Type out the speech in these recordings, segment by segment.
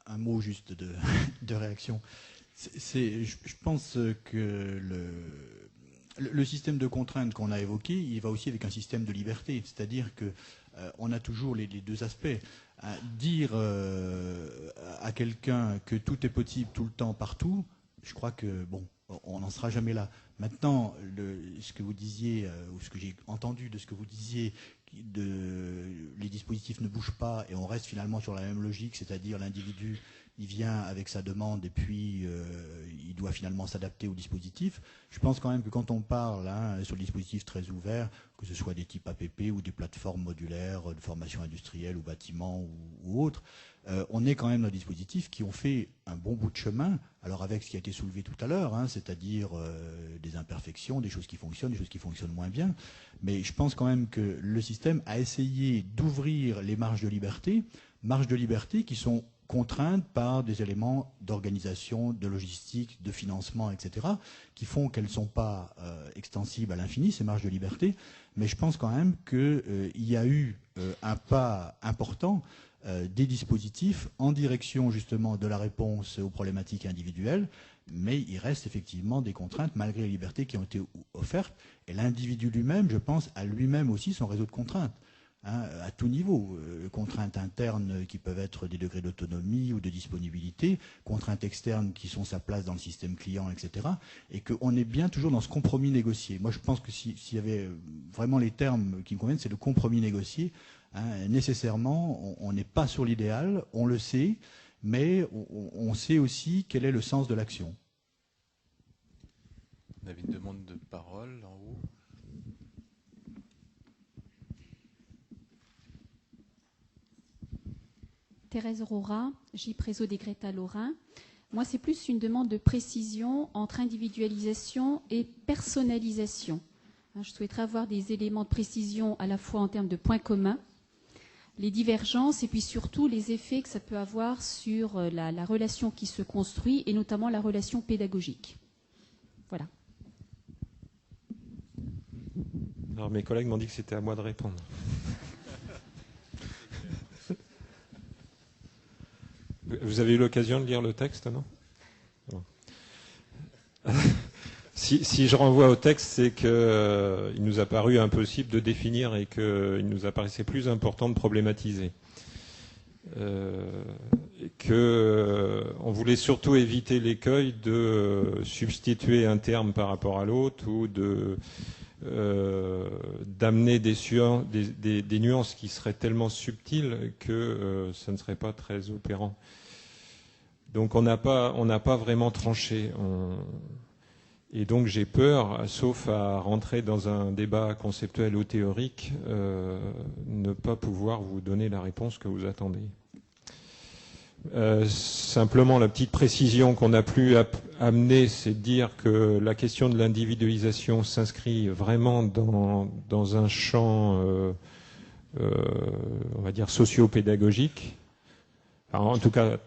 un mot juste de réaction. Je pense que le système de contraintes qu'on a évoqué, il va aussi avec un système de liberté. C'est-à-dire qu'on a toujours les deux aspects. Dire à quelqu'un que tout est possible tout le temps, partout, je crois que, bon, on n'en sera jamais là. Maintenant, ce que vous disiez, ou ce que j'ai entendu de ce que vous disiez, les dispositifs ne bougent pas et on reste finalement sur la même logique, c'est-à-dire l'individu, il vient avec sa demande et puis il doit finalement s'adapter au dispositif. Je pense quand même que quand on parle sur le dispositif très ouvert, que ce soit des types APP ou des plateformes modulaires de formation industrielle ou bâtiment ou autres, on est quand même dans des dispositifs qui ont fait un bon bout de chemin, alors avec ce qui a été soulevé tout à l'heure, c'est-à-dire des imperfections, des choses qui fonctionnent, des choses qui fonctionnent moins bien. Mais je pense quand même que le système a essayé d'ouvrir les marges de liberté qui sont contraintes par des éléments d'organisation, de logistique, de financement, etc., qui font qu'elles ne sont pas extensibles à l'infini, ces marges de liberté. Mais je pense quand même qu'il y a eu un pas important des dispositifs en direction justement de la réponse aux problématiques individuelles, mais il reste effectivement des contraintes malgré les libertés qui ont été offertes. Et l'individu lui-même, je pense, a lui-même aussi son réseau de contraintes. À tout niveau, contraintes internes qui peuvent être des degrés d'autonomie ou de disponibilité, contraintes externes qui sont sa place dans le système client, etc. Et qu'on est bien toujours dans ce compromis négocié. Moi, je pense que s'il y avait vraiment les termes qui me conviennent, c'est le compromis négocié. Nécessairement, on n'est pas sur l'idéal, on le sait, mais on sait aussi quel est le sens de l'action. On avait une demande de parole en haut. Thérèse Aurora, JIP Réseau des Greta Lorrain. Moi, c'est plus une demande de précision entre individualisation et personnalisation. Je souhaiterais avoir des éléments de précision à la fois en termes de points communs, les divergences et puis surtout les effets que ça peut avoir sur la relation qui se construit et notamment la relation pédagogique. Voilà. Alors mes collègues m'ont dit que c'était à moi de répondre. Vous avez eu l'occasion de lire le texte, non? Si je renvoie au texte, c'est qu'il nous a paru impossible de définir et qu'il nous apparaissait plus important de problématiser. On voulait surtout éviter l'écueil de substituer un terme par rapport à l'autre ou d'amener des nuances qui seraient tellement subtiles que ça ne serait pas très opérant. Donc on n'a pas vraiment tranché. Et donc j'ai peur, sauf à rentrer dans un débat conceptuel ou théorique, ne pas pouvoir vous donner la réponse que vous attendez. Simplement, la petite précision qu'on a pu amener, c'est de dire que la question de l'individualisation s'inscrit vraiment dans un champ, on va dire, socio-pédagogique, en tout cas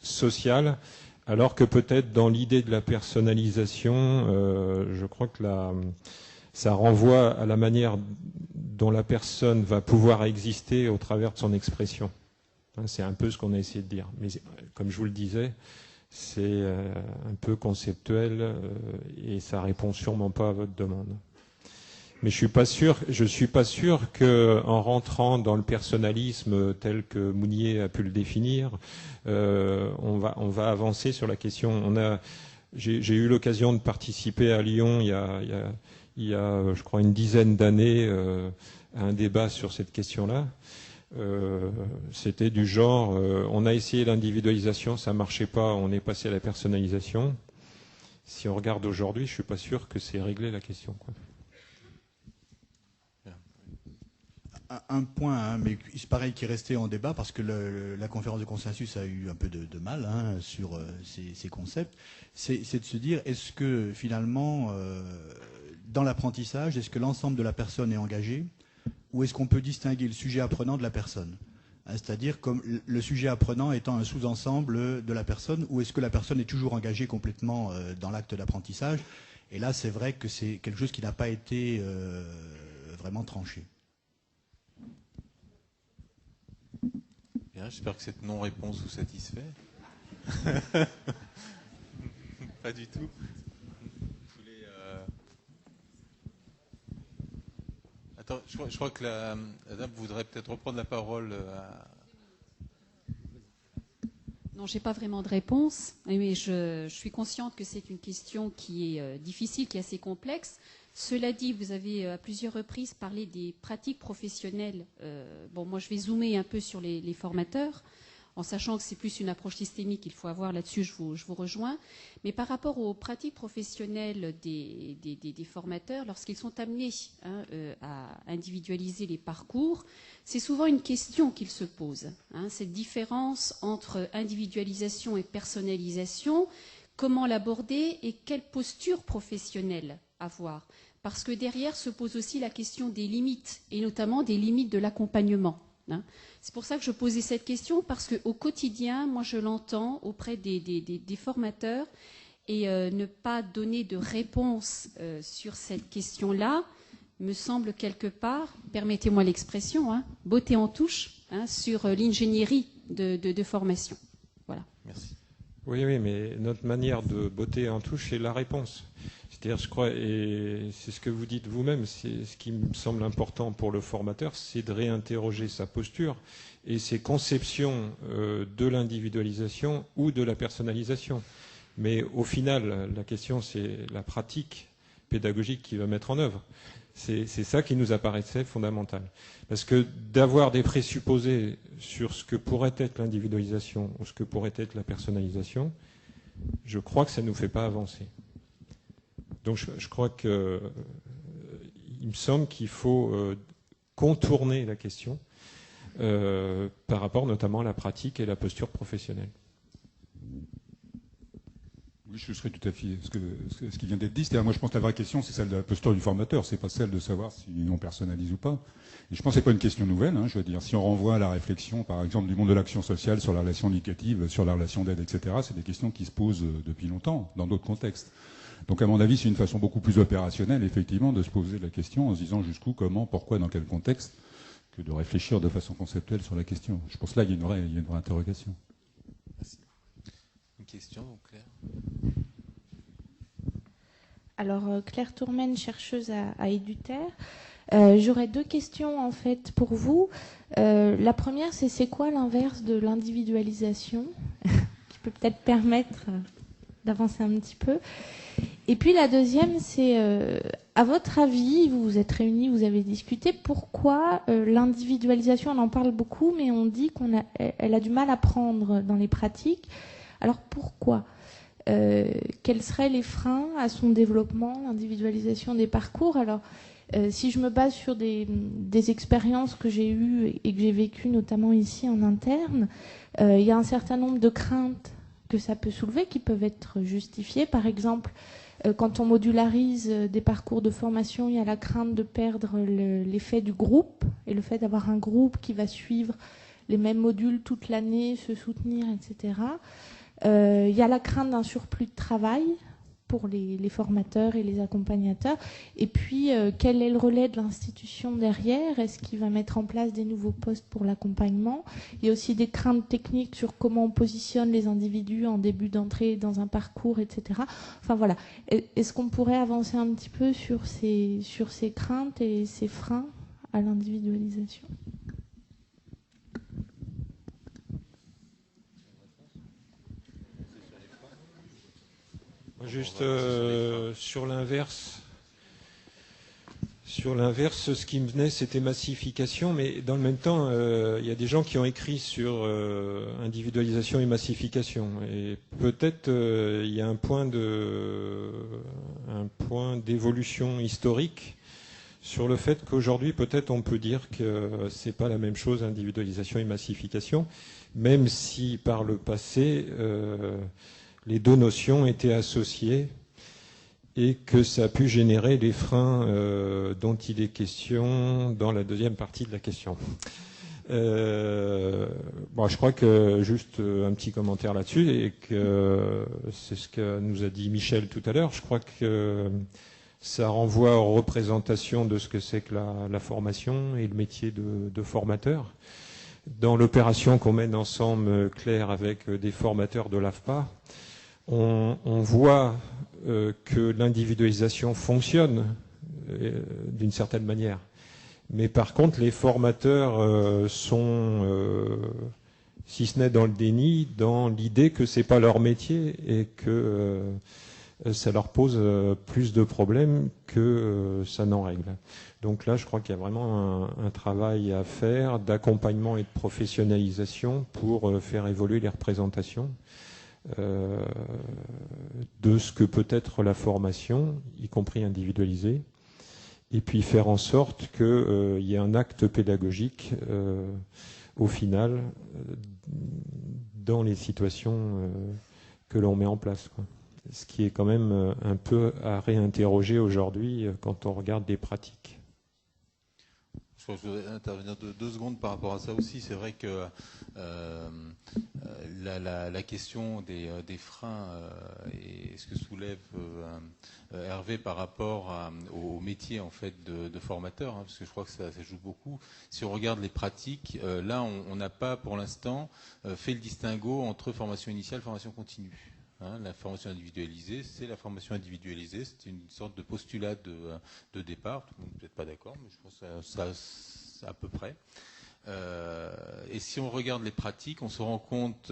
social, alors que peut-être dans l'idée de la personnalisation, je crois que ça renvoie à la manière dont la personne va pouvoir exister au travers de son expression. C'est un peu ce qu'on a essayé de dire. Mais comme je vous le disais, c'est un peu conceptuel et ça répond sûrement pas à votre demande. Mais je suis pas sûr que, en rentrant dans le personnalisme tel que Mounier a pu le définir, on va avancer sur la question. J'ai eu l'occasion de participer à Lyon il y a je crois une dizaine d'années à un débat sur cette question-là. C'était du genre, on a essayé l'individualisation, ça marchait pas, on est passé à la personnalisation. Si on regarde aujourd'hui, je suis pas sûr que c'est réglé la question, quoi. Un point, mais c'est pareil qui est resté en débat parce que la conférence de consensus a eu un peu de mal sur ces concepts. C'est de se dire, est-ce que finalement, dans l'apprentissage, est-ce que l'ensemble de la personne est engagée ou est-ce qu'on peut distinguer le sujet apprenant de la personne? C'est-à-dire comme le sujet apprenant étant un sous-ensemble de la personne, ou est-ce que la personne est toujours engagée complètement dans l'acte d'apprentissage? Et là, c'est vrai que c'est quelque chose qui n'a pas été vraiment tranché. Bien, j'espère que cette non-réponse vous satisfait. Pas du tout. Je voulais, Attends, je crois que la dame voudrait peut-être reprendre la parole. Non, je n'ai pas vraiment de réponse, mais je suis consciente que c'est une question qui est difficile, qui est assez complexe. Cela dit, vous avez à plusieurs reprises parlé des pratiques professionnelles. Bon, moi, je vais zoomer un peu sur les formateurs, en sachant que c'est plus une approche systémique qu'il faut avoir là-dessus, je vous rejoins. Mais par rapport aux pratiques professionnelles des formateurs, lorsqu'ils sont amenés à individualiser les parcours, c'est souvent une question qu'ils se posent. Cette différence entre individualisation et personnalisation, comment l'aborder et quelle posture professionnelle avoir? Parce que derrière se pose aussi la question des limites, et notamment des limites de l'accompagnement. C'est pour ça que je posais cette question, parce qu'au quotidien, moi je l'entends auprès des formateurs, et ne pas donner de réponse sur cette question-là me semble quelque part, permettez-moi l'expression, botter en touche sur l'ingénierie de formation. Voilà. Merci. Oui, mais notre manière de botter en touche, c'est la réponse. C'est-à-dire, je crois, et c'est ce que vous dites vous-même, c'est ce qui me semble important pour le formateur, c'est de réinterroger sa posture et ses conceptions de l'individualisation ou de la personnalisation. Mais au final, la question, c'est la pratique pédagogique qu'il va mettre en œuvre. C'est ça qui nous apparaissait fondamental. Parce que d'avoir des présupposés sur ce que pourrait être l'individualisation ou ce que pourrait être la personnalisation, je crois que ça ne nous fait pas avancer. Donc je crois que il me semble qu'il faut contourner la question par rapport notamment à la pratique et la posture professionnelle. Oui, je serais tout à fait ce qui vient d'être dit. C'est-à-dire, moi, je pense que la vraie question, c'est celle de la posture du formateur. C'est pas celle de savoir si on personnalise ou pas. Et je pense que c'est pas une question nouvelle. Je veux dire, si on renvoie à la réflexion, par exemple, du monde de l'action sociale sur la relation éducative, sur la relation d'aide, etc., c'est des questions qui se posent depuis longtemps, dans d'autres contextes. Donc, à mon avis, c'est une façon beaucoup plus opérationnelle, effectivement, de se poser la question en se disant jusqu'où, comment, pourquoi, dans quel contexte, que de réfléchir de façon conceptuelle sur la question. Je pense que là, il y a une vraie interrogation. Merci. Une question, donc, Claire. Alors, Claire Tourmen, chercheuse à EduTer. J'aurais deux questions, en fait, pour vous. La première, c'est quoi l'inverse de l'individualisation qui peut peut-être permettre d'avancer un petit peu. Et puis la deuxième, c'est, à votre avis, vous vous êtes réunis, vous avez discuté, pourquoi l'individualisation, on en parle beaucoup, mais on dit qu'elle a du mal à prendre dans les pratiques. Alors pourquoi quels seraient les freins à son développement, l'individualisation des parcours? Alors, si je me base sur des expériences que j'ai eues et que j'ai vécues, notamment ici en interne, il y a un certain nombre de craintes que ça peut soulever, qui peuvent être justifiées. Par exemple, quand on modularise des parcours de formation, il y a la crainte de perdre l'effet du groupe et le fait d'avoir un groupe qui va suivre les mêmes modules toute l'année, se soutenir, etc. Il y a la crainte d'un surplus de travail pour les formateurs et les accompagnateurs. Et puis, quel est le relais de l'institution derrière? Est-ce qu'il va mettre en place des nouveaux postes pour l'accompagnement? Il y a aussi des craintes techniques sur comment on positionne les individus en début d'entrée dans un parcours, etc. Enfin voilà. Est-ce qu'on pourrait avancer un petit peu sur ces craintes et ces freins à l'individualisation? Juste sur l'inverse, ce qui me venait, c'était massification, mais dans le même temps, il y a des gens qui ont écrit sur individualisation et massification, et peut-être il y a un point d'évolution historique sur le fait qu'aujourd'hui, peut-être on peut dire que c'est pas la même chose, individualisation et massification, même si par le passé les deux notions étaient associées et que ça a pu générer les freins dont il est question dans la deuxième partie de la question. Je crois que juste un petit commentaire là-dessus, et que c'est ce que nous a dit Michel tout à l'heure. Je crois que ça renvoie aux représentations de ce que c'est que la formation et le métier de formateur. dans l'opération qu'on mène ensemble, Claire, avec des formateurs de l'AFPA, on voit que l'individualisation fonctionne d'une certaine manière. Mais par contre, les formateurs sont, si ce n'est dans le déni, dans l'idée que c'est pas leur métier et que ça leur pose plus de problèmes que ça n'en règle. Donc là, je crois qu'il y a vraiment un travail à faire d'accompagnement et de professionnalisation pour faire évoluer les représentations de ce que peut être la formation, y compris individualisée, et puis faire en sorte qu'il y ait un acte pédagogique au final dans les situations que l'on met en place, quoi. Ce qui est quand même un peu à réinterroger aujourd'hui quand on regarde des pratiques. Je crois que je voudrais intervenir deux secondes par rapport à ça aussi. C'est vrai que la question des freins et ce que soulève Hervé par rapport au métier en fait de formateur, parce que je crois que ça joue beaucoup. Si on regarde les pratiques, là on n'a pas pour l'instant fait le distinguo entre formation initiale et formation continue. La formation individualisée, c'est la formation individualisée. C'est une sorte de postulat de départ. Tout le monde n'est peut-être pas d'accord, mais je pense que ça à peu près. Et si on regarde les pratiques, on se rend compte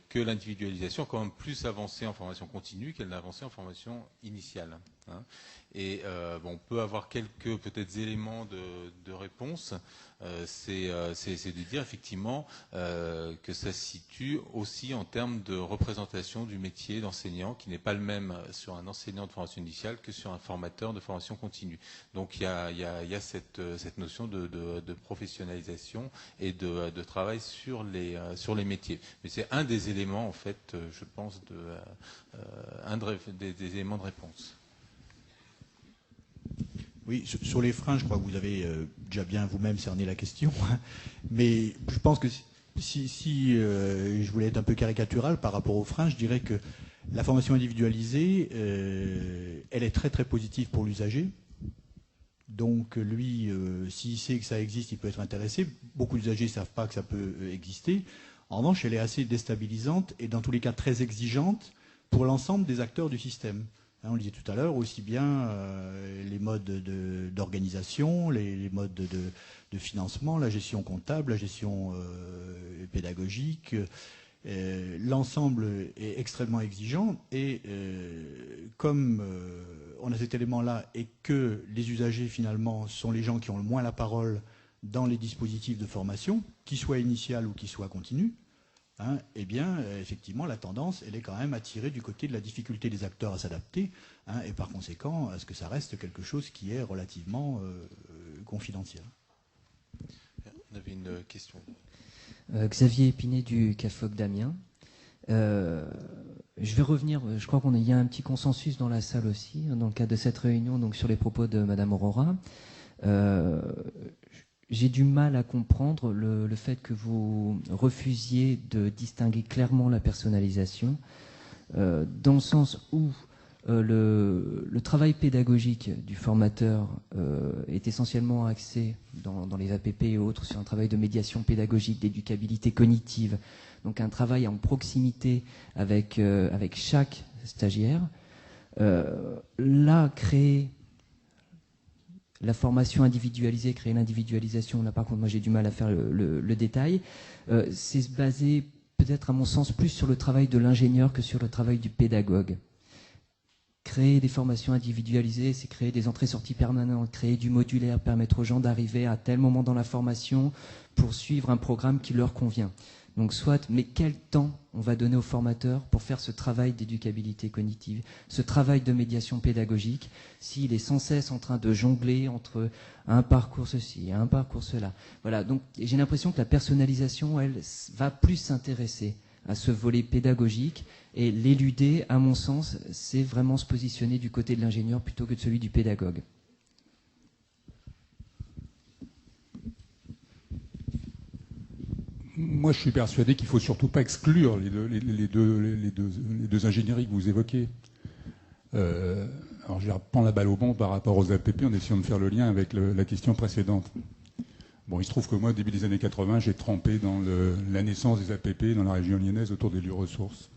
que l'individualisation a quand même plus avancé en formation continue qu'elle n'a avancé en formation initiale. Et on peut avoir quelques peut-être éléments de réponse. C'est de dire effectivement que ça se situe aussi en termes de représentation du métier d'enseignant qui n'est pas le même sur un enseignant de formation initiale que sur un formateur de formation continue. Donc il y a cette notion de professionnalisation et de travail sur les métiers. Mais c'est un des éléments en fait, je pense, des éléments de réponse. Oui, sur les freins, je crois que vous avez déjà bien vous-même cerné la question. Mais je pense que si je voulais être un peu caricatural par rapport aux freins, je dirais que la formation individualisée, elle est très très positive pour l'usager. Donc lui, s'il sait que ça existe, il peut être intéressé. Beaucoup d'usagers ne savent pas que ça peut exister. En revanche, elle est assez déstabilisante et dans tous les cas très exigeante pour l'ensemble des acteurs du système. On le disait tout à l'heure, aussi bien les modes d'organisation, les modes de financement, la gestion comptable, la gestion pédagogique. L'ensemble est extrêmement exigeant et comme on a cet élément-là et que les usagers finalement sont les gens qui ont le moins la parole dans les dispositifs de formation, qu'ils soient initial ou qu'ils soient continus, eh bien, effectivement, la tendance, elle est quand même à tirer du côté de la difficulté des acteurs à s'adapter, et par conséquent, à ce que ça reste quelque chose qui est relativement confidentiel. On avait une question. Xavier Épinet du CAFOC d'Amiens. Je vais revenir, je crois qu'il y a un petit consensus dans la salle aussi, dans le cadre de cette réunion, donc sur les propos de Madame Aurora. J'ai du mal à comprendre le fait que vous refusiez de distinguer clairement la personnalisation, dans le sens où le travail pédagogique du formateur est essentiellement axé dans les APP et autres sur un travail de médiation pédagogique, d'éducabilité cognitive, donc un travail en proximité avec chaque stagiaire. Là, créer la formation individualisée, créer l'individualisation, là par contre moi j'ai du mal à faire le détail, c'est se baser peut-être à mon sens plus sur le travail de l'ingénieur que sur le travail du pédagogue. Créer des formations individualisées, c'est créer des entrées-sorties permanentes, créer du modulaire, permettre aux gens d'arriver à tel moment dans la formation pour suivre un programme qui leur convient. Donc soit, mais quel temps on va donner aux formateurs pour faire ce travail d'éducabilité cognitive, ce travail de médiation pédagogique, s'il est sans cesse en train de jongler entre un parcours ceci et un parcours cela. Voilà, donc j'ai l'impression que la personnalisation, elle, va plus s'intéresser à ce volet pédagogique et l'éluder, à mon sens, c'est vraiment se positionner du côté de l'ingénieur plutôt que de celui du pédagogue. Moi, je suis persuadé qu'il ne faut surtout pas exclure les deux ingénieries que vous évoquez. Alors, je vais reprendre la balle au bon par rapport aux APP en essayant de faire le lien avec la question précédente. Bon, il se trouve que moi, au début des années 80, j'ai trempé dans la naissance des APP dans la région lyonnaise autour des lieux ressources.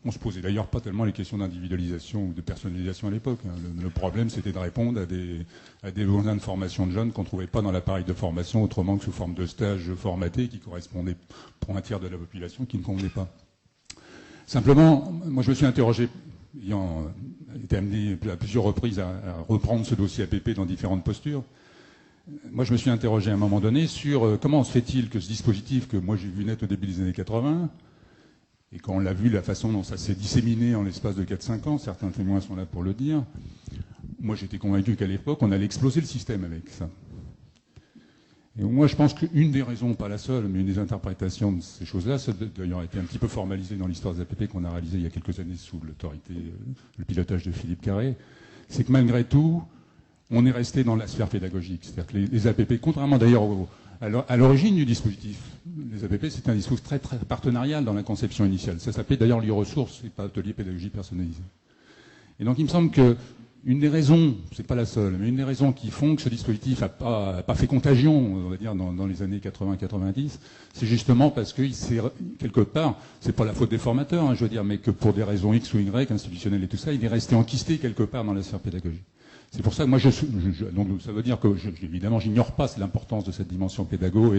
On se posait d'ailleurs pas tellement les questions d'individualisation ou de personnalisation à l'époque. Le problème, c'était de répondre à des besoins de formation de jeunes qu'on ne trouvait pas dans l'appareil de formation, autrement que sous forme de stages formatés qui correspondaient pour un tiers de la population qui ne convenaient pas. Simplement, moi je me suis interrogé, ayant été amené à plusieurs reprises à reprendre ce dossier APP dans différentes postures. Moi je me suis interrogé à un moment donné sur comment se fait-il que ce dispositif que moi j'ai vu naître au début des années 80, et quand on l'a vu, la façon dont ça s'est disséminé en l'espace de 4-5 ans, certains témoins sont là pour le dire, moi j'étais convaincu qu'à l'époque, on allait exploser le système avec ça. Et moi je pense qu'une des raisons, pas la seule, mais une des interprétations de ces choses-là, ça a d'ailleurs été un petit peu formalisé dans l'histoire des APP qu'on a réalisé il y a quelques années sous l'autorité, le pilotage de Philippe Carré, c'est que malgré tout, on est resté dans la sphère pédagogique. C'est-à-dire que les APP, contrairement d'ailleurs à l'origine du dispositif, les APP, c'était un dispositif très, très partenarial dans la conception initiale. Ça s'appelait d'ailleurs lieu ressources et pas atelier pédagogie personnalisée. Et donc il me semble que une des raisons, c'est pas la seule, mais une des raisons qui font que ce dispositif n'a pas fait contagion, on va dire, dans les années 80-90, c'est justement parce que quelque part, c'est pas la faute des formateurs, je veux dire, mais que pour des raisons X ou Y, institutionnelles et tout ça, il est resté enquisté quelque part dans la sphère pédagogique. C'est pour ça que moi, donc ça veut dire que, évidemment, j'ignore pas l'importance de cette dimension pédago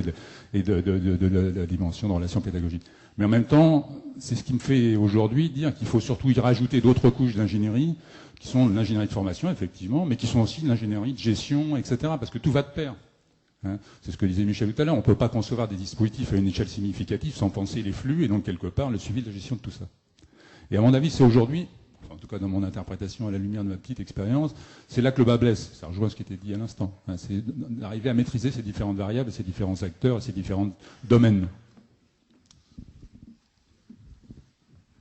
et de la dimension de relation pédagogique. Mais en même temps, c'est ce qui me fait aujourd'hui dire qu'il faut surtout y rajouter d'autres couches d'ingénierie, qui sont l'ingénierie de formation, effectivement, mais qui sont aussi l'ingénierie de gestion, etc., parce que tout va de pair. Hein, c'est ce que disait Michel tout à l'heure, on ne peut pas concevoir des dispositifs à une échelle significative sans penser les flux, et donc, quelque part, le suivi de la gestion de tout ça. Et à mon avis, c'est aujourd'hui, en tout cas dans mon interprétation à la lumière de ma petite expérience, c'est là que le bas blesse. Ça rejoint ce qui était dit à l'instant. Hein, c'est d'arriver à maîtriser ces différentes variables, ces différents acteurs, ces différents domaines.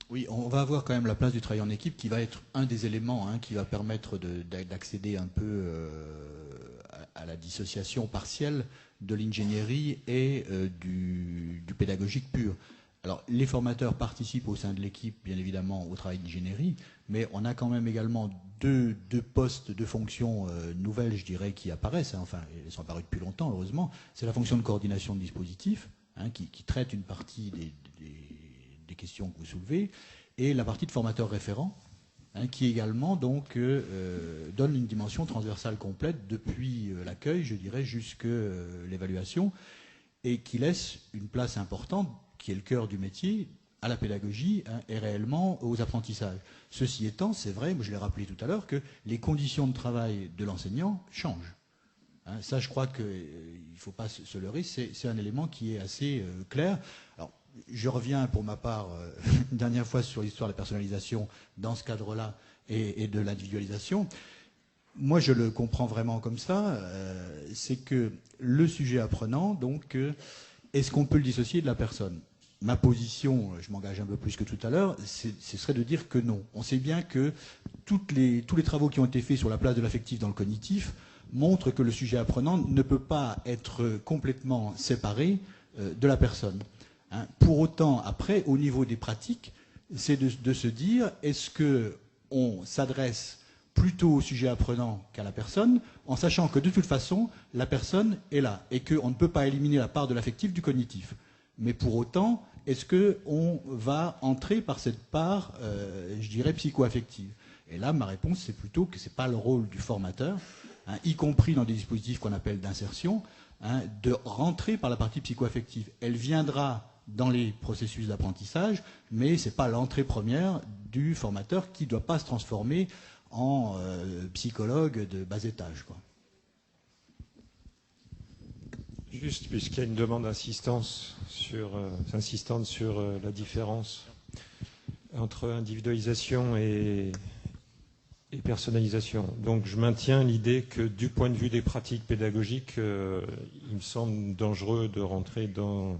Oui, on va avoir quand même la place du travail en équipe qui va être un des éléments qui va permettre d'accéder un peu à la dissociation partielle de l'ingénierie et du pédagogique pur. Alors, les formateurs participent au sein de l'équipe, bien évidemment, au travail d'ingénierie, mais on a quand même également deux postes, deux fonctions nouvelles, je dirais, qui apparaissent. Enfin, elles sont apparues depuis longtemps, heureusement. C'est la fonction de coordination de dispositifs, qui traite une partie des questions que vous soulevez, et la partie de formateur référent, qui également donc donne une dimension transversale complète depuis l'accueil, je dirais, jusqu'à l'évaluation, et qui laisse une place importante, qui est le cœur du métier, à la pédagogie et réellement aux apprentissages. Ceci étant, c'est vrai, je l'ai rappelé tout à l'heure, que les conditions de travail de l'enseignant changent. Ça, je crois qu'il ne faut pas se leurrer, c'est un élément qui est assez clair. Alors, je reviens pour ma part, une dernière fois sur l'histoire de la personnalisation dans ce cadre-là et de l'individualisation. Moi, je le comprends vraiment comme ça, c'est que le sujet apprenant, donc, est-ce qu'on peut le dissocier de la personne ? Ma position, je m'engage un peu plus que tout à l'heure, ce serait de dire que non. On sait bien que tous les travaux qui ont été faits sur la place de l'affectif dans le cognitif montrent que le sujet apprenant ne peut pas être complètement séparé de la personne. Pour autant, après, au niveau des pratiques, c'est de se dire, est-ce qu'on s'adresse plutôt au sujet apprenant qu'à la personne, en sachant que de toute façon, la personne est là, et qu'on ne peut pas éliminer la part de l'affectif du cognitif. Mais pour autant, est-ce qu'on va entrer par cette part, je dirais, psycho-affective ? Et là, ma réponse, c'est plutôt que ce n'est pas le rôle du formateur, y compris dans des dispositifs qu'on appelle d'insertion, de rentrer par la partie psycho-affective. Elle viendra dans les processus d'apprentissage, mais ce n'est pas l'entrée première du formateur qui ne doit pas se transformer en psychologue de bas étage, quoi. Juste, puisqu'il y a une demande insistante sur la différence entre individualisation et personnalisation. Donc je maintiens l'idée que du point de vue des pratiques pédagogiques, il me semble dangereux de rentrer dans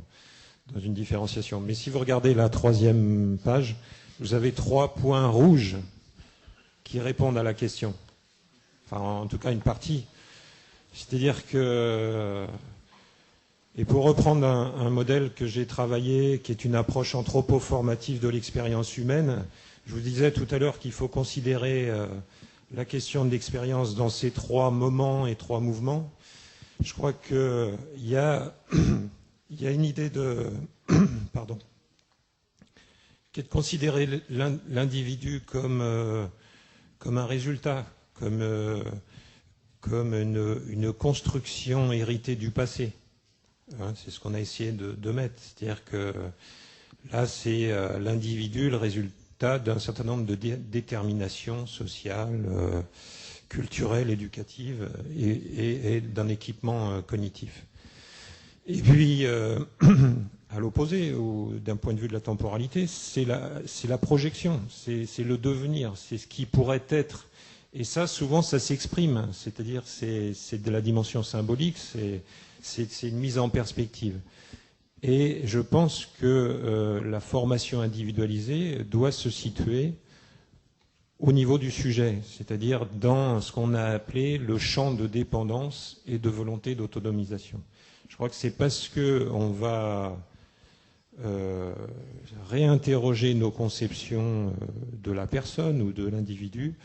une différenciation. Mais si vous regardez la 3e page, vous avez 3 points rouges qui répondent à la question. Enfin, en tout cas, une partie. C'est-à-dire que... Et pour reprendre un modèle que j'ai travaillé, qui est une approche anthropo-formative de l'expérience humaine, je vous disais tout à l'heure qu'il faut considérer la question de l'expérience dans ces 3 moments et 3 mouvements. Je crois qu'il y a une idée de... Pardon. Qui est de considérer l'individu comme un résultat, comme une construction héritée du passé. Hein, c'est ce qu'on a essayé de mettre. C'est-à-dire que là, c'est l'individu, le résultat d'un certain nombre de déterminations sociales, culturelles, éducatives et d'un équipement cognitif. Et puis, à l'opposé, d'un point de vue de la temporalité, c'est la projection, c'est le devenir, c'est ce qui pourrait être. Et ça, souvent, ça s'exprime, c'est-à-dire c'est de la dimension symbolique, c'est une mise en perspective. Et je pense que la formation individualisée doit se situer au niveau du sujet, c'est-à-dire dans ce qu'on a appelé le champ de dépendance et de volonté d'autonomisation. Je crois que c'est parce qu'on va réinterroger nos conceptions de la personne ou de l'individu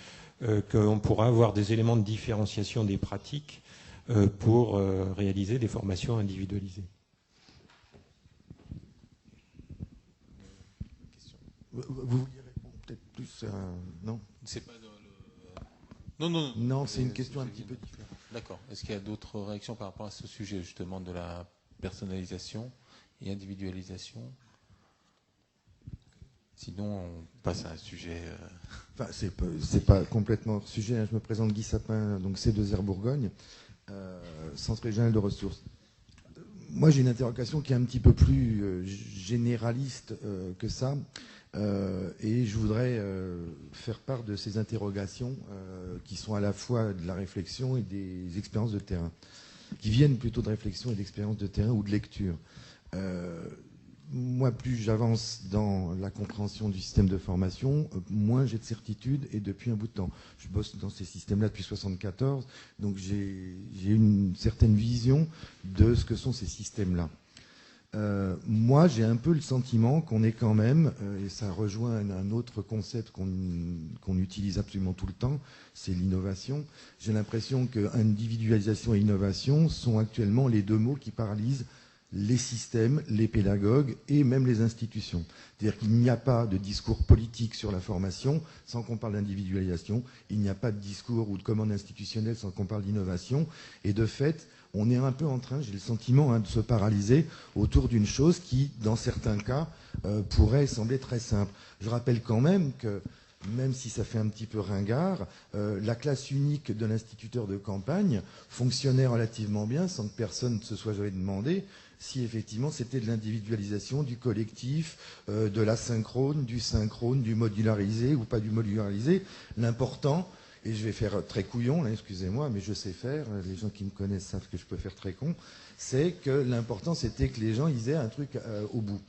qu'on pourra avoir des éléments de différenciation des pratiques pour réaliser des formations individualisées. Vous vouliez répondre peut-être plus non? C'est pas dans le... Non, c'est une question un petit peu différente. D'accord. Est-ce qu'il y a d'autres réactions par rapport à ce sujet, justement, de la personnalisation et individualisation? Sinon, on passe à un sujet... Enfin, c'est pas complètement hors sujet. Hein. Je me présente Guy Sapin, donc C2R Bourgogne, Centre régional de ressources. Moi, j'ai une interrogation qui est un petit peu plus généraliste que ça. Et je voudrais faire part de ces interrogations qui sont à la fois de la réflexion et des expériences de terrain, qui viennent plutôt de réflexion et d'expériences de terrain ou de lecture. Moi, plus j'avance dans la compréhension du système de formation, moins j'ai de certitude, et depuis un bout de temps. Je bosse dans ces systèmes-là depuis 1974, donc j'ai une certaine vision de ce que sont ces systèmes-là. Moi, j'ai un peu le sentiment qu'on est quand même, et ça rejoint un autre concept qu'on utilise absolument tout le temps, c'est l'innovation. J'ai l'impression que individualisation et innovation sont actuellement les deux mots qui paralysent les systèmes, les pédagogues et même les institutions. C'est-à-dire qu'il n'y a pas de discours politique sur la formation sans qu'on parle d'individualisation, il n'y a pas de discours ou de commande institutionnelle sans qu'on parle d'innovation, et de fait, on est un peu en train, j'ai le sentiment, de se paralyser autour d'une chose qui, dans certains cas, pourrait sembler très simple. Je rappelle quand même que, même si ça fait un petit peu ringard, la classe unique de l'instituteur de campagne fonctionnait relativement bien sans que personne ne se soit jamais demandé si effectivement c'était de l'individualisation, du collectif, de l'asynchrone, du synchrone, du modularisé ou pas du modularisé. L'important, et je vais faire très couillon, là, excusez-moi, mais je sais faire, les gens qui me connaissent savent que je peux faire très con, c'est que l'important c'était que les gens ils aient un truc au bout.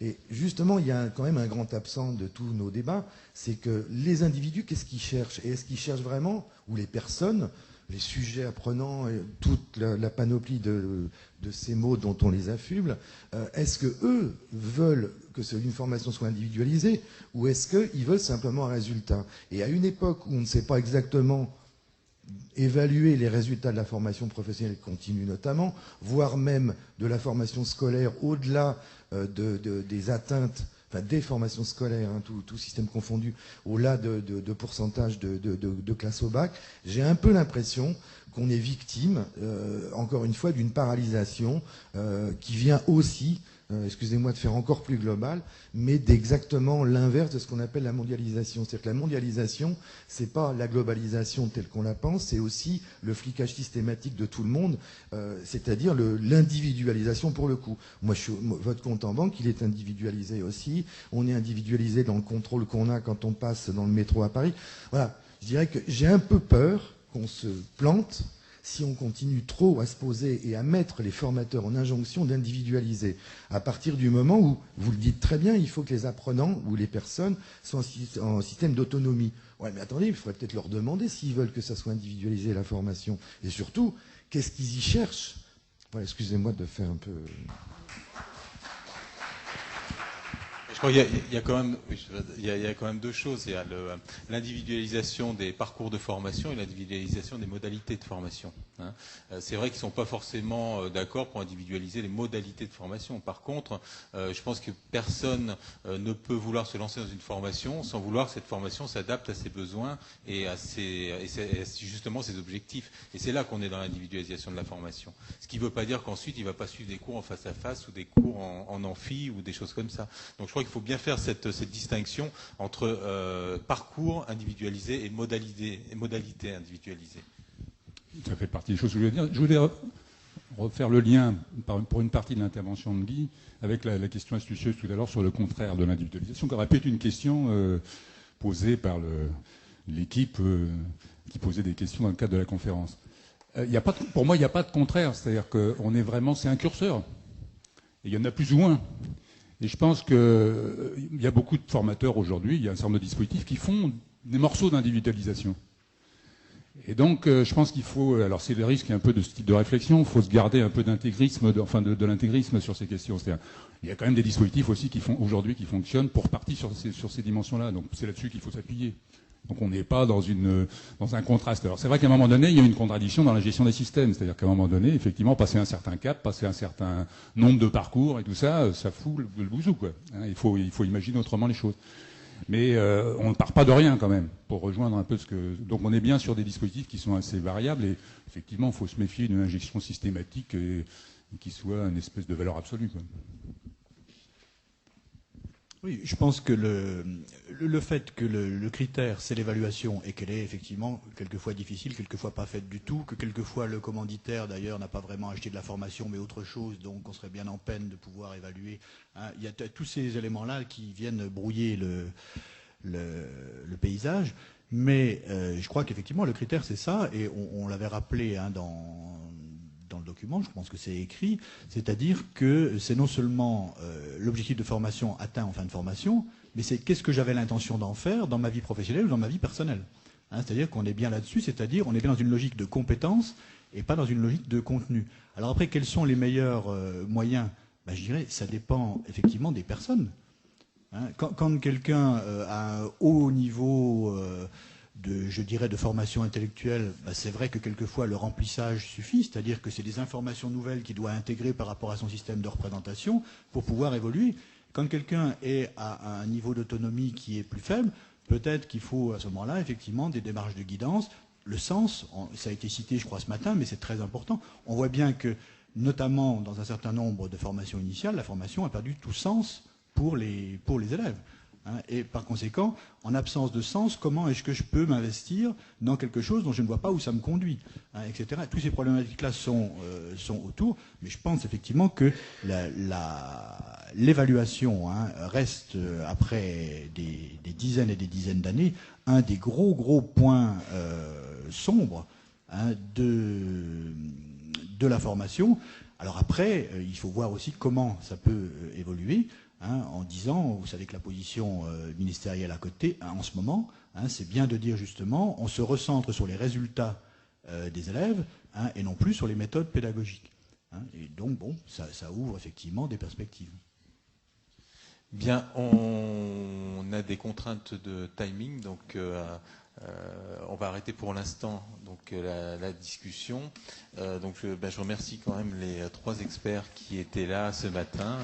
Et justement, il y a quand même un grand absent de tous nos débats, c'est que les individus, qu'est-ce qu'ils cherchent? Et est-ce qu'ils cherchent vraiment, ou les personnes, les sujets apprenants, et toute la panoplie de ces mots dont on les affuble, est-ce qu'eux veulent que une formation soit individualisée, ou est-ce qu'ils veulent simplement un résultat? Et à une époque où on ne sait pas exactement évaluer les résultats de la formation professionnelle continue notamment, voire même de la formation scolaire au-delà des atteintes, enfin des formations scolaires, tout système confondu, au-delà de pourcentage de classe au bac, j'ai un peu l'impression qu'on est victime, encore une fois, d'une paralysation qui vient aussi, excusez-moi de faire encore plus global, mais d'exactement l'inverse de ce qu'on appelle la mondialisation. C'est-à-dire que la mondialisation, c'est pas la globalisation telle qu'on la pense, c'est aussi le flicage systématique de tout le monde, c'est-à-dire l'individualisation pour le coup. Moi, votre compte en banque, il est individualisé aussi. On est individualisé dans le contrôle qu'on a quand on passe dans le métro à Paris. Voilà, je dirais que j'ai un peu peur qu'on se plante si on continue trop à se poser et à mettre les formateurs en injonction d'individualiser. À partir du moment où, vous le dites très bien, il faut que les apprenants ou les personnes soient en système d'autonomie. Ouais, mais attendez, il faudrait peut-être leur demander s'ils veulent que ça soit individualisé, la formation. Et surtout, qu'est-ce qu'ils y cherchent? Voilà, excusez-moi de faire un peu... Je crois qu'il y a quand même deux choses. Il y a l'individualisation des parcours de formation et l'individualisation des modalités de formation. hein. C'est vrai qu'ils ne sont pas forcément d'accord pour individualiser les modalités de formation. Par contre, je pense que personne ne peut vouloir se lancer dans une formation sans vouloir que cette formation s'adapte à ses besoins et à justement ses objectifs. Et c'est là qu'on est dans l'individualisation de la formation. Ce qui ne veut pas dire qu'ensuite il ne va pas suivre des cours en face à face ou des cours en amphi ou des choses comme ça. Donc je crois qu'il faut bien faire cette distinction entre parcours individualisé et modalité individualisée. Ça fait partie des choses que je voulais dire. Je voulais refaire le lien pour une partie de l'intervention de Guy avec la question astucieuse tout à l'heure sur le contraire de l'individualisation, qui aurait pu être une question posée par l'équipe qui posait des questions dans le cadre de la conférence. Pour moi, il n'y a pas de contraire, c'est-à-dire qu'on est vraiment, c'est un curseur. Et il y en a plus ou moins. Et je pense qu'il y a beaucoup de formateurs aujourd'hui, il y a un certain nombre de dispositifs qui font des morceaux d'individualisation. Et donc, je pense qu'il faut, alors c'est le risque un peu de ce type de réflexion, il faut se garder un peu d'intégrisme, de l'intégrisme sur ces questions. C'est-à-dire, il y a quand même des dispositifs aussi qui fonctionnent pour partie sur ces dimensions-là. Donc, c'est là-dessus qu'il faut s'appuyer. Donc, on n'est pas dans un contraste. Alors, c'est vrai qu'à un moment donné, il y a une contradiction dans la gestion des systèmes. C'est-à-dire qu'à un moment donné, effectivement, passer un certain cap, passer un certain nombre de parcours et tout ça, ça fout le bouzou, quoi. Hein, il faut imaginer autrement les choses. Mais on ne part pas de rien quand même, pour rejoindre un peu ce que... Donc on est bien sur des dispositifs qui sont assez variables et effectivement il faut se méfier d'une injection systématique et qui soit une espèce de valeur absolue, quoi. Oui, je pense que le fait que le critère, c'est l'évaluation, et qu'elle est effectivement quelquefois difficile, quelquefois pas faite du tout, que quelquefois le commanditaire d'ailleurs n'a pas vraiment acheté de la formation mais autre chose, donc on serait bien en peine de pouvoir évaluer. Hein, il y a tous ces éléments-là qui viennent brouiller le paysage, mais je crois qu'effectivement le critère c'est ça, et on l'avait rappelé dans le document, je pense que c'est écrit, c'est-à-dire que c'est non seulement l'objectif de formation atteint en fin de formation, mais c'est qu'est-ce que j'avais l'intention d'en faire dans ma vie professionnelle ou dans ma vie personnelle. Hein, c'est-à-dire qu'on est bien là-dessus, c'est-à-dire on est bien dans une logique de compétence et pas dans une logique de contenu. Alors après, quels sont les meilleurs moyens ? Ben, je dirais, ça dépend effectivement des personnes. Hein, quand quelqu'un a un haut niveau de formation intellectuelle, bah c'est vrai que quelquefois le remplissage suffit, c'est-à-dire que c'est des informations nouvelles qu'il doit intégrer par rapport à son système de représentation pour pouvoir évoluer. Quand quelqu'un est à un niveau d'autonomie qui est plus faible, peut-être qu'il faut à ce moment-là effectivement des démarches de guidance. Le sens, ça a été cité je crois ce matin, mais c'est très important. On voit bien que notamment dans un certain nombre de formations initiales, la formation a perdu tout sens pour les élèves. Hein, et par conséquent, en absence de sens, comment est-ce que je peux m'investir dans quelque chose dont je ne vois pas où ça me conduit, hein, etc. Toutes ces problématiques-là sont autour, mais je pense effectivement que l'évaluation reste, après des dizaines et des dizaines d'années, un des gros points sombres de la formation. Alors après, il faut voir aussi comment ça peut évoluer. Hein, en disant, vous savez que la position ministérielle à côté, en ce moment, c'est bien de dire justement, on se recentre sur les résultats des élèves et non plus sur les méthodes pédagogiques. Hein, et donc, bon, ça ouvre effectivement des perspectives. Bien, on a des contraintes de timing, donc on va arrêter pour l'instant la discussion. Donc je remercie quand même les 3 experts qui étaient là ce matin.